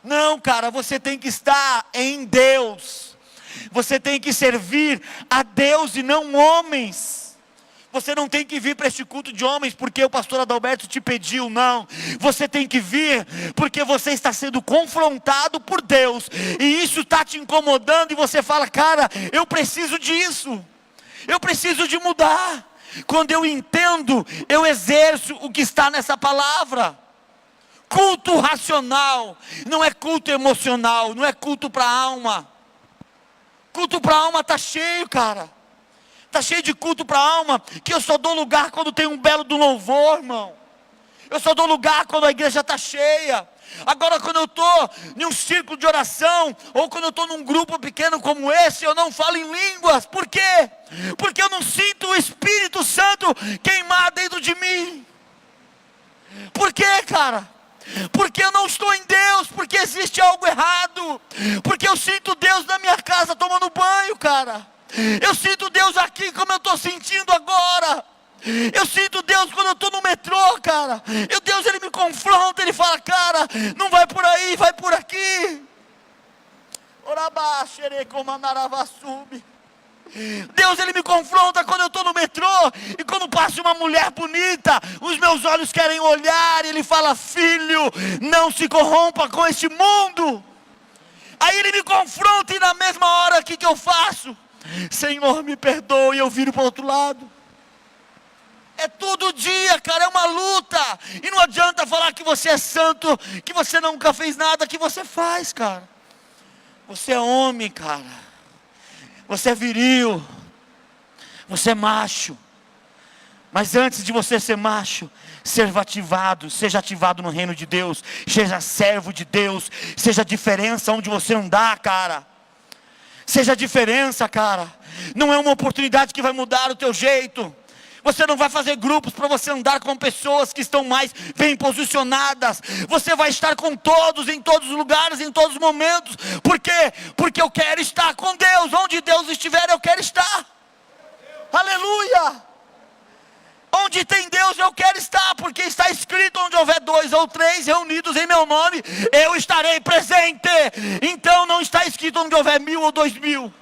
Não, cara, você tem que estar em Deus. Você tem que servir a Deus e não homens. Você não tem que vir para este culto de homens porque o pastor Adalberto te pediu, não. Você tem que vir porque você está sendo confrontado por Deus. E isso está te incomodando e você fala, cara, eu preciso disso. Eu preciso de mudar. Quando eu entendo, eu exerço o que está nessa palavra. Culto racional, não é culto emocional, não é culto para a alma. Culto para a alma está cheio, cara. Está cheio de culto para a alma, que eu só dou lugar quando tem um belo do louvor, irmão. Eu só dou lugar quando a igreja está cheia. Agora, quando eu estou em um círculo de oração, ou quando eu estou num grupo pequeno como esse, eu não falo em línguas. Por quê? Porque eu não sinto o Espírito Santo queimar dentro de mim. Por quê, cara? Porque eu não estou em Deus, porque existe algo errado. Porque eu sinto Deus na minha casa tomando banho, cara. Eu sinto Deus aqui como eu estou sentindo agora. Eu sinto Deus quando eu estou no metrô, cara. Deus, Ele me confronta, Ele fala, cara, não vai por aí, vai por aqui. Deus, Ele me confronta quando eu estou no metrô, e quando passa uma mulher bonita, os meus olhos querem olhar, e Ele fala, filho, não se corrompa com este mundo. Aí Ele me confronta, e na mesma hora, o que eu faço? Senhor, me perdoe, eu viro para o outro lado. É todo dia, cara, é uma luta. E não adianta falar que você é santo, que você nunca fez nada, que você faz, cara. Você é homem, cara. Você é viril. Você é macho. Mas antes de você ser macho, seja ativado no reino de Deus. Seja servo de Deus. Seja a diferença onde você andar, cara. Seja a diferença, cara. Não é uma oportunidade que vai mudar o teu jeito. Você não vai fazer grupos para você andar com pessoas que estão mais bem posicionadas. Você vai estar com todos, em todos os lugares, em todos os momentos. Por quê? Porque eu quero estar com Deus. Onde Deus estiver, eu quero estar. Aleluia! Onde tem Deus, eu quero estar. Porque está escrito, onde houver 2 ou 3 reunidos em meu nome, eu estarei presente. Então não está escrito onde houver 1000 ou 2000.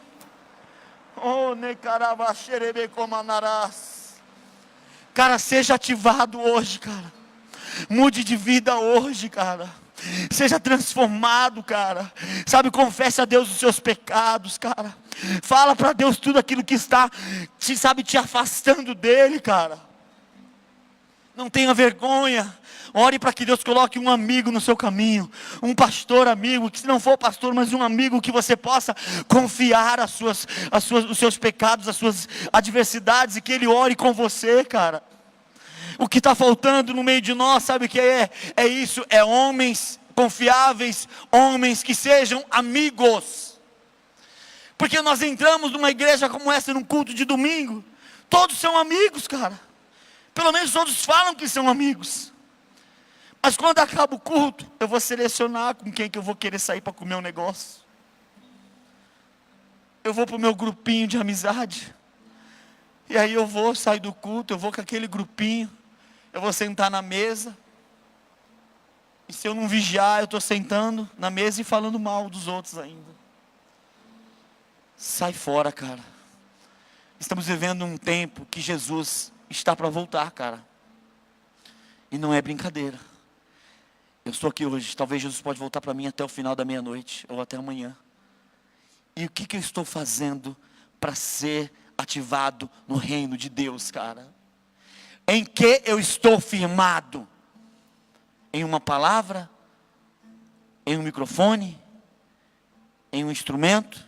Oh, necaravaxerebecomanarás. Cara, seja ativado hoje, cara. Mude de vida hoje, cara. Seja transformado, cara. Sabe, confesse a Deus os seus pecados, cara. Fala para Deus tudo aquilo que está te afastando dele, cara. Não tenha vergonha. Ore para que Deus coloque um amigo no seu caminho, um pastor amigo, que se não for pastor, mas um amigo que você possa confiar os seus pecados, as suas adversidades, e que ele ore com você, cara. O que está faltando no meio de nós, sabe o que é? É isso, é homens confiáveis, homens que sejam amigos. Porque nós entramos numa igreja como essa, num culto de domingo, todos são amigos, cara. Pelo menos todos falam que são amigos. Mas quando acaba o culto, eu vou selecionar com quem que eu vou querer sair para comer um negócio. Eu vou para o meu grupinho de amizade. E aí eu vou sair do culto, eu vou com aquele grupinho. Eu vou sentar na mesa. E se eu não vigiar, eu estou sentando na mesa e falando mal dos outros ainda. Sai fora, cara. Estamos vivendo um tempo que Jesus está para voltar, cara. E não é brincadeira. Eu estou aqui hoje, talvez Jesus pode voltar para mim até o final da meia-noite, ou até amanhã. E o que eu estou fazendo para ser ativado no reino de Deus, cara? Em que eu estou firmado? Em uma palavra? Em um microfone? Em um instrumento?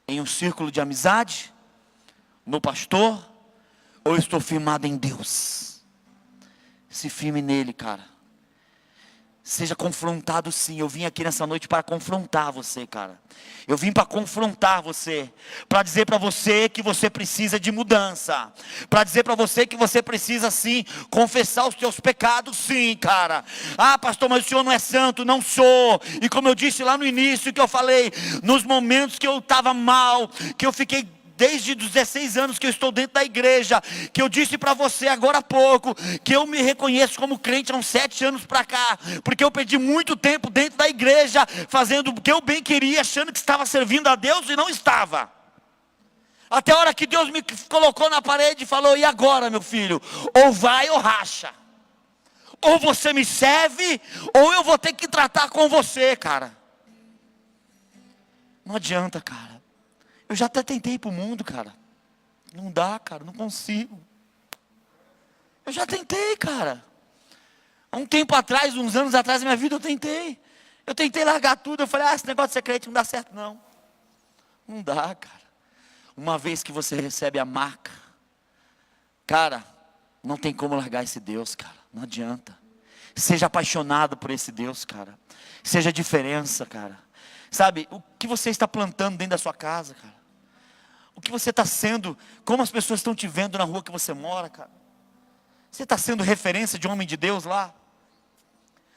Em um círculo de amizade? No pastor? Ou eu estou firmado em Deus? Se firme nele, cara. Seja confrontado sim. Eu vim aqui nessa noite para confrontar você, cara. Eu vim para confrontar você, para dizer para você que você precisa de mudança, para dizer para você que você precisa sim confessar os seus pecados, sim, cara. Ah, pastor, mas o senhor não é santo. Não sou. E como eu disse lá no início, que eu falei, nos momentos que eu estava mal, que eu fiquei desde os 16 anos que eu estou dentro da igreja, que eu disse para você agora há pouco, que eu me reconheço como crente há uns 7 anos para cá, porque eu perdi muito tempo dentro da igreja, fazendo o que eu bem queria, achando que estava servindo a Deus e não estava. Até a hora que Deus me colocou na parede e falou, e agora, meu filho? Ou vai ou racha. Ou você me serve, ou eu vou ter que tratar com você, cara. Não adianta, cara. Eu já até tentei ir para o mundo, cara. Não dá, cara, não consigo. Eu já tentei, cara. Há um tempo atrás, uns anos atrás da minha vida, eu tentei. Eu tentei largar tudo. Eu falei, esse negócio de ser crente não dá certo, não. Não dá, cara. Uma vez que você recebe a marca, cara, não tem como largar esse Deus, cara. Não adianta. Seja apaixonado por esse Deus, cara. Seja a diferença, cara. Sabe, o que você está plantando dentro da sua casa, cara? O que você está sendo, como as pessoas estão te vendo na rua que você mora, cara? Você está sendo referência de homem de Deus lá?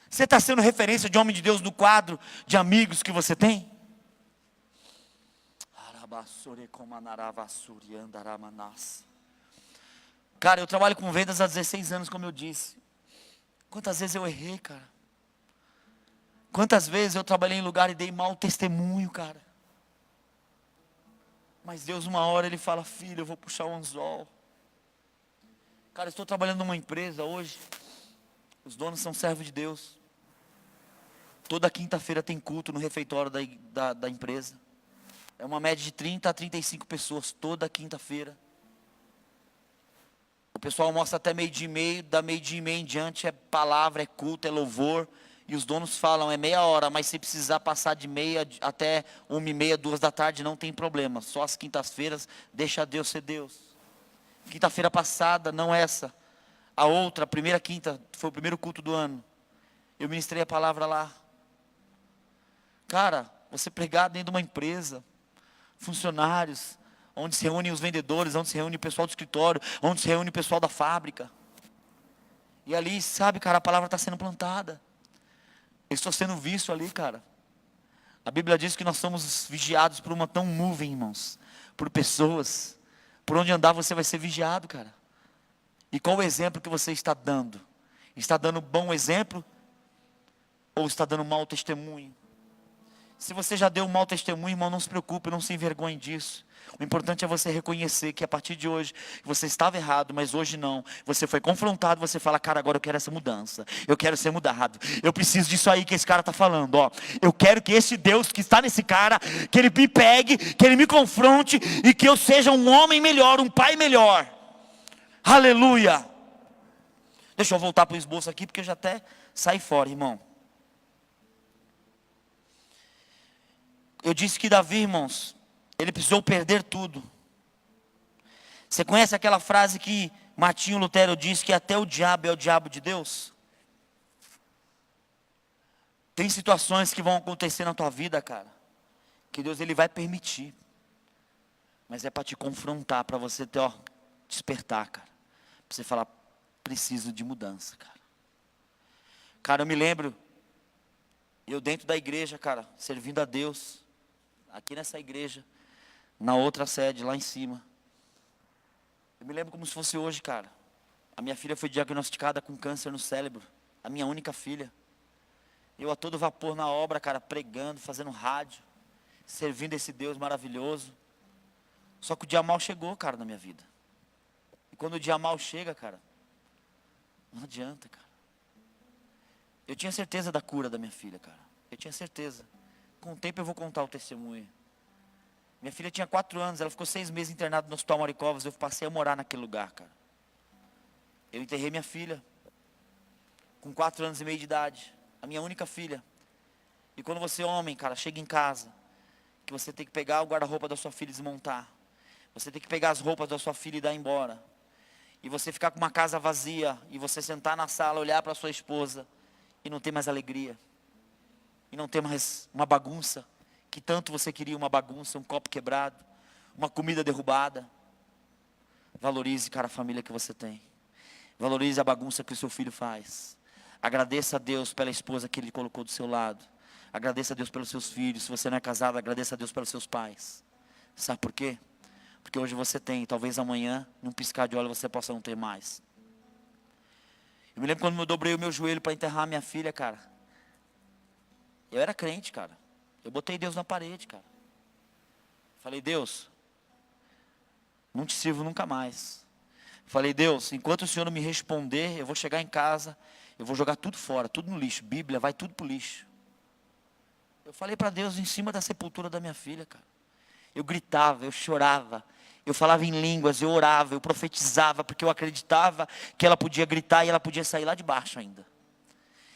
Você está sendo referência de homem de Deus no quadro de amigos que você tem? Cara, eu trabalho com vendas há 16 anos, como eu disse. Quantas vezes eu errei, cara? Quantas vezes eu trabalhei em lugar e dei mau testemunho, cara? Mas Deus, uma hora, Ele fala, filho, eu vou puxar o anzol. Cara, eu estou trabalhando numa empresa hoje. Os donos são servos de Deus. Toda quinta-feira tem culto no refeitório da empresa. É uma média de 30 a 35 pessoas, toda quinta-feira. O pessoal almoça até meio-dia e meio, da meio-dia e meia em diante é palavra, é culto, é louvor. E os donos falam, é meia hora, mas se precisar passar de meia até 1h30, 2 da tarde, não tem problema. Só as quintas-feiras, deixa Deus ser Deus. Quinta-feira passada, não essa, a outra, a primeira quinta, foi o primeiro culto do ano. Eu ministrei a palavra lá. Cara, você pregar dentro de uma empresa, funcionários, onde se reúnem os vendedores, onde se reúne o pessoal do escritório, onde se reúne o pessoal da fábrica. E ali, sabe, cara, a palavra está sendo plantada. Eu estou sendo visto ali, cara. A Bíblia diz que nós somos vigiados por uma tão nuvem, irmãos. Por pessoas. Por onde andar você vai ser vigiado, cara. E qual o exemplo que você está dando? Está dando bom exemplo? Ou está dando mau testemunho? Se você já deu um mau testemunho, irmão, não se preocupe, não se envergonhe disso. O importante é você reconhecer que a partir de hoje, você estava errado, mas hoje não. Você foi confrontado, você fala, cara, agora eu quero essa mudança. Eu quero ser mudado. Eu preciso disso aí que esse cara está falando, ó. Eu quero que esse Deus que está nesse cara, que ele me pegue, que ele me confronte e que eu seja um homem melhor, um pai melhor. Aleluia. Deixa eu voltar para o esboço aqui, porque eu já até saí fora, irmão. Eu disse que Davi, irmãos, ele precisou perder tudo. Você conhece aquela frase que Martinho Lutero disse que até o diabo é o diabo de Deus? Tem situações que vão acontecer na tua vida, cara, que Deus ele vai permitir. Mas é para te confrontar, para você ter, despertar, cara. Para você falar, preciso de mudança, cara. Cara, eu me lembro, eu dentro da igreja, cara, servindo a Deus, aqui nessa igreja, na outra sede, lá em cima. Eu me lembro como se fosse hoje, cara. A minha filha foi diagnosticada com câncer no cérebro. A minha única filha. Eu a todo vapor na obra, cara, pregando, fazendo rádio, servindo esse Deus maravilhoso. Só que o dia mal chegou, cara, na minha vida. E quando o dia mal chega, cara, não adianta, cara. Eu tinha certeza da cura da minha filha, cara. Eu tinha certeza. Com o tempo eu vou contar o testemunho. Minha filha tinha 4 anos, ela ficou 6 meses internada no Hospital Maricovas, eu passei a morar naquele lugar, cara. Eu enterrei minha filha, com 4 anos e meio de idade, a minha única filha. E quando você, homem, cara, chega em casa, que você tem que pegar o guarda-roupa da sua filha e desmontar, você tem que pegar as roupas da sua filha e dar embora, e você ficar com uma casa vazia, e você sentar na sala, olhar para sua esposa, e não ter mais alegria, e não ter mais uma bagunça, que tanto você queria uma bagunça, um copo quebrado, uma comida derrubada. Valorize, cara, a família que você tem. Valorize a bagunça que o seu filho faz. Agradeça a Deus pela esposa que Ele colocou do seu lado. Agradeça a Deus pelos seus filhos. Se você não é casado, agradeça a Deus pelos seus pais. Sabe por quê? Porque hoje você tem, talvez amanhã, num piscar de olho, você possa não ter mais. Eu me lembro quando eu dobrei o meu joelho para enterrar minha filha, cara. Eu era crente, cara. Eu botei Deus na parede, cara. Falei, Deus, não te sirvo nunca mais. Falei, Deus, enquanto o Senhor não me responder, eu vou chegar em casa, eu vou jogar tudo fora, tudo no lixo. Bíblia, vai tudo pro lixo. Eu falei para Deus em cima da sepultura da minha filha, cara. Eu gritava, eu chorava. Eu falava em línguas, eu orava, eu profetizava, porque eu acreditava que ela podia gritar e ela podia sair lá de baixo ainda.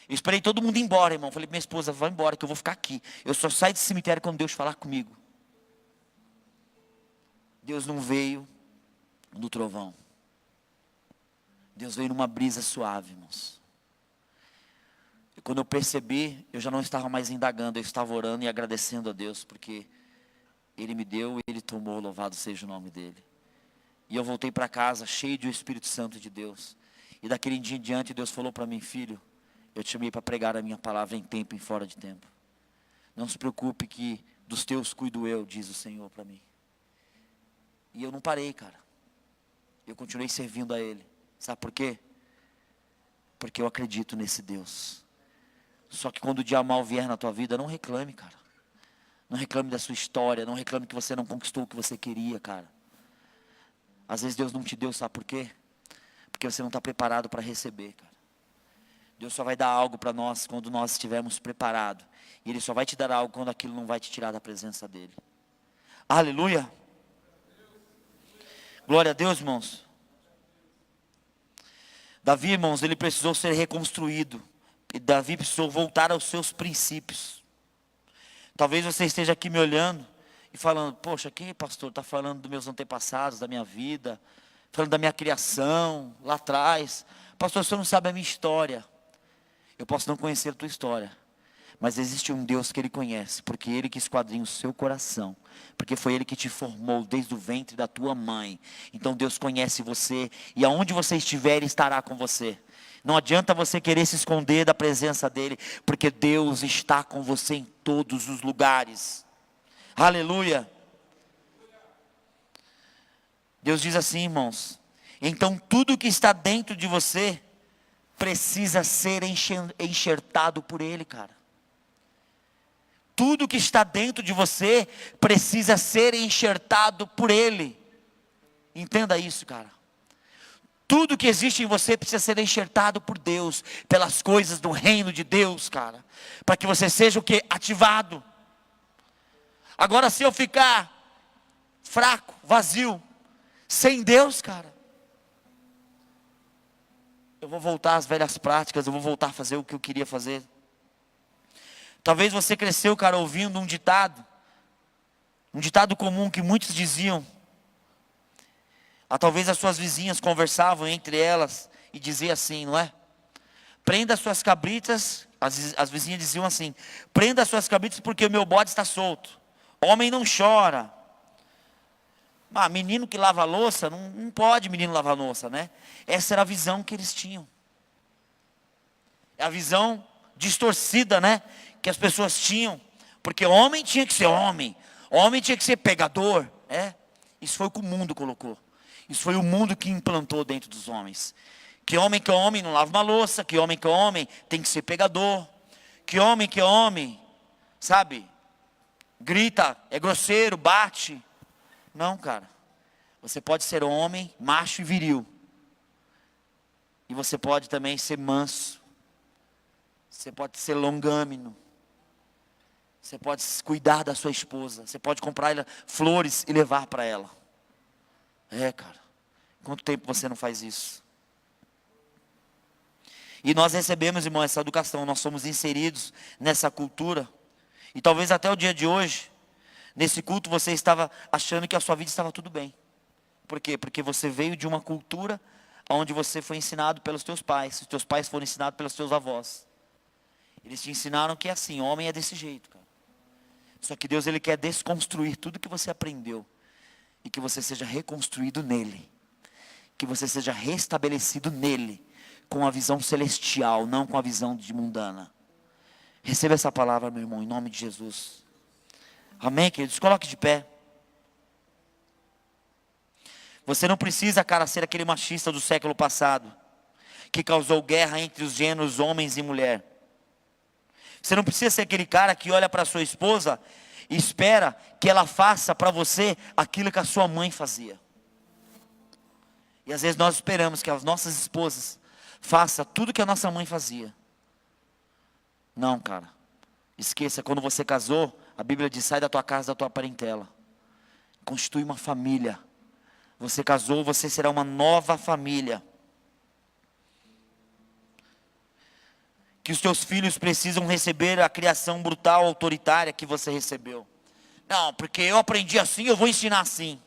Eu esperei todo mundo ir embora, irmão. Falei, minha esposa, vai embora que eu vou ficar aqui. Eu só saio desse cemitério quando Deus falar comigo. Deus não veio no trovão. Deus veio numa brisa suave, irmãos. E quando eu percebi, eu já não estava mais indagando, eu estava orando e agradecendo a Deus, porque Ele me deu, Ele tomou, louvado seja o nome dEle. E eu voltei para casa cheio do Espírito Santo de Deus. E daquele dia em diante Deus falou para mim, filho, eu te chamei para pregar a minha palavra em tempo e fora de tempo. Não se preocupe que dos teus cuido eu, diz o Senhor para mim. E eu não parei, cara. Eu continuei servindo a Ele. Sabe por quê? Porque eu acredito nesse Deus. Só que quando o dia mal vier na tua vida, não reclame, cara. Não reclame da sua história, não reclame que você não conquistou o que você queria, cara. Às vezes Deus não te deu, sabe por quê? Porque você não está preparado para receber, cara. Deus só vai dar algo para nós quando nós estivermos preparados. E Ele só vai te dar algo quando aquilo não vai te tirar da presença dEle. Aleluia! Glória a Deus, irmãos. Davi, irmãos, ele precisou ser reconstruído. E Davi precisou voltar aos seus princípios. Talvez você esteja aqui me olhando e falando, poxa, aqui pastor está falando dos meus antepassados, da minha vida, falando da minha criação, lá atrás. Pastor, você não sabe a minha história. Eu posso não conhecer a tua história, mas existe um Deus que Ele conhece, porque Ele que esquadrinha o seu coração, porque foi Ele que te formou desde o ventre da tua mãe. Então Deus conhece você, e aonde você estiver, Ele estará com você. Não adianta você querer se esconder da presença dEle, porque Deus está com você em todos os lugares. Aleluia. Deus diz assim, irmãos, então tudo que está dentro de você precisa ser enxertado por Ele, cara. Tudo que está dentro de você precisa ser enxertado por Ele. Entenda isso, cara. Tudo que existe em você precisa ser enxertado por Deus, pelas coisas do reino de Deus, cara. Para que você seja o quê? Ativado. Agora, se eu ficar fraco, vazio, sem Deus, cara, eu vou voltar às velhas práticas, eu vou voltar a fazer o que eu queria fazer. Talvez você cresceu, cara, ouvindo um ditado comum que muitos diziam. Talvez as suas vizinhas conversavam entre elas e diziam assim, não é? Prenda as suas cabritas, as vizinhas diziam assim, prenda as suas cabritas porque o meu bode está solto. Homem não chora. Menino que lava louça, não pode menino lavar louça, né? Essa era a visão que eles tinham. É a visão distorcida, né? Que as pessoas tinham. Porque homem tinha que ser homem. Homem tinha que ser pegador. Isso foi o que o mundo colocou. Isso foi o mundo que implantou dentro dos homens. Que homem não lava uma louça. Que homem tem que ser pegador. Que homem, sabe? Grita, é grosseiro, bate. Não, cara. Você pode ser homem, macho e viril. E você pode também ser manso. Você pode ser longâmino. Você pode cuidar da sua esposa. Você pode comprar flores e levar para ela. Cara. Quanto tempo você não faz isso? E nós recebemos, irmão, essa educação. Nós somos inseridos nessa cultura. E talvez até o dia de hoje, nesse culto, você estava achando que a sua vida estava tudo bem. Por quê? Porque você veio de uma cultura onde você foi ensinado pelos teus pais. Os teus pais foram ensinados pelos teus avós. Eles te ensinaram que é assim, homem é desse jeito, cara. Só que Deus, Ele quer desconstruir tudo que você aprendeu. E que você seja reconstruído nele. Que você seja restabelecido nele. Com a visão celestial, não com a visão de mundana. Receba essa palavra, meu irmão, em nome de Jesus. Amém, queridos? Coloque de pé. Você não precisa, cara, ser aquele machista do século passado. Que causou guerra entre os gêneros homens e mulher. Você não precisa ser aquele cara que olha para sua esposa e espera que ela faça para você aquilo que a sua mãe fazia. E às vezes nós esperamos que as nossas esposas façam tudo que a nossa mãe fazia. Não, cara. Esqueça, quando você casou, a Bíblia diz, sai da tua casa, da tua parentela. Constitui uma família. Você casou, você será uma nova família. Que os teus filhos precisam receber a criação brutal, autoritária que você recebeu. Não, porque eu aprendi assim, eu vou ensinar assim.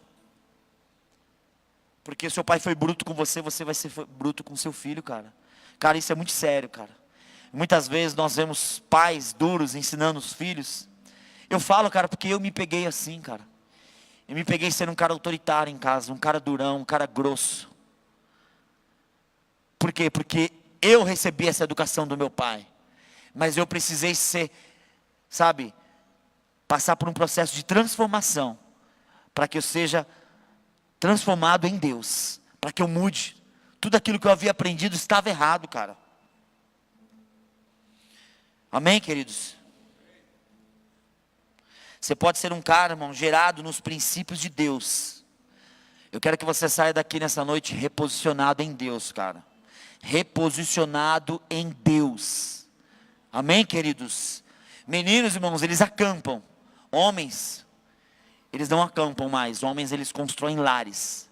Porque seu pai foi bruto com você, você vai ser bruto com seu filho, cara. Cara, isso é muito sério, cara. Muitas vezes nós vemos pais duros ensinando os filhos. Eu falo, cara, porque eu me peguei assim, cara. Eu me peguei sendo um cara autoritário em casa, um cara durão, um cara grosso. Por quê? Porque eu recebi essa educação do meu pai. Mas eu precisei ser, sabe, passar por um processo de transformação. Para que eu seja transformado em Deus. Para que eu mude. Tudo aquilo que eu havia aprendido estava errado, cara. Amém, queridos? Você pode ser um cara, irmão, gerado nos princípios de Deus. Eu quero que você saia daqui nessa noite reposicionado em Deus, cara. Reposicionado em Deus. Amém, queridos? Meninos, irmãos, eles acampam. Homens, eles não acampam mais. Homens, eles constroem lares.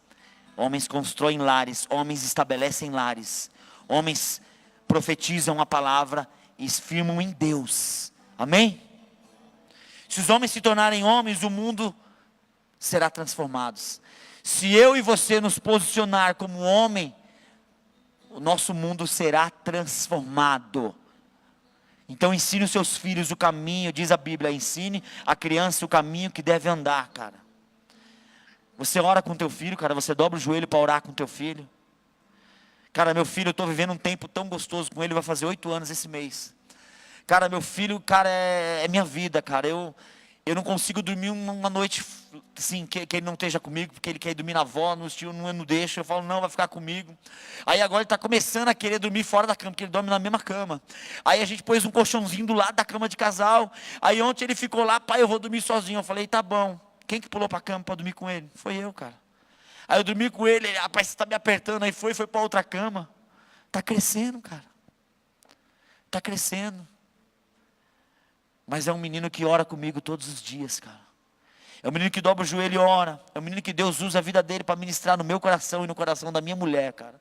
Homens constroem lares. Homens estabelecem lares. Homens profetizam a palavra e firmam em Deus. Amém? Se os homens se tornarem homens, o mundo será transformado. Se eu e você nos posicionar como homem, o nosso mundo será transformado. Então ensine os seus filhos o caminho, diz a Bíblia, ensine a criança o caminho que deve andar, cara. Você ora com teu filho, cara, você dobra o joelho para orar com teu filho. Cara, meu filho, eu estou vivendo um tempo tão gostoso com ele, vai fazer 8 anos esse mês. Cara, meu filho, cara, é minha vida, cara. Eu não consigo dormir uma noite, assim, que ele não esteja comigo, porque ele quer ir dormir na avó, no tio não deixa. Eu falo, não, vai ficar comigo. Aí agora ele está começando a querer dormir fora da cama, porque ele dorme na mesma cama. Aí a gente pôs um colchãozinho do lado da cama de casal. Aí ontem ele ficou lá, pai, eu vou dormir sozinho. Eu falei, tá bom. Quem que pulou para a cama para dormir com ele? Foi eu, cara. Aí eu dormi com ele, rapaz, você está me apertando. Aí foi para outra cama. Está crescendo, cara. Está crescendo. Mas é um menino que ora comigo todos os dias, cara. É um menino que dobra o joelho e ora. É um menino que Deus usa a vida dele para ministrar no meu coração e no coração da minha mulher, cara.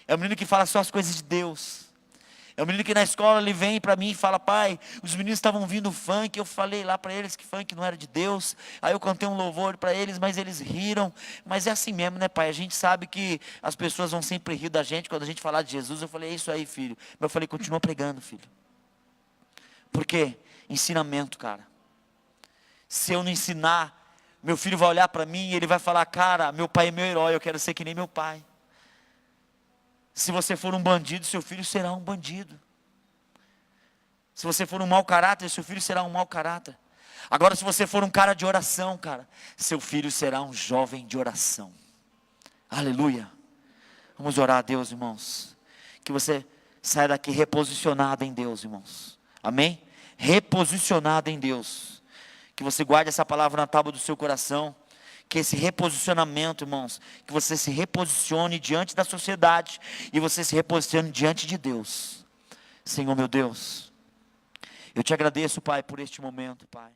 É um menino que fala só as coisas de Deus. É um menino que na escola ele vem para mim e fala, pai, os meninos estavam ouvindo funk. Eu falei lá para eles que funk não era de Deus. Aí eu cantei um louvor para eles, mas eles riram. Mas é assim mesmo, né, pai? A gente sabe que as pessoas vão sempre rir da gente quando a gente falar de Jesus. Eu falei, é isso aí, filho. Mas eu falei, continua pregando, filho. Por quê? Ensinamento, cara. Se eu não ensinar, meu filho vai olhar para mim e ele vai falar, cara, meu pai é meu herói, eu quero ser que nem meu pai. Se você for um bandido, seu filho será um bandido. Se você for um mau caráter, seu filho será um mau caráter. Agora, se você for um cara de oração, cara, seu filho será um jovem de oração. Aleluia. Vamos orar a Deus, irmãos. Que você saia daqui reposicionado em Deus, irmãos. Amém? Reposicionado em Deus. Que você guarde essa palavra na tábua do seu coração. Que esse reposicionamento, irmãos, que você se reposicione diante da sociedade e você se reposicione diante de Deus. Senhor meu Deus, eu te agradeço, Pai, por este momento, Pai.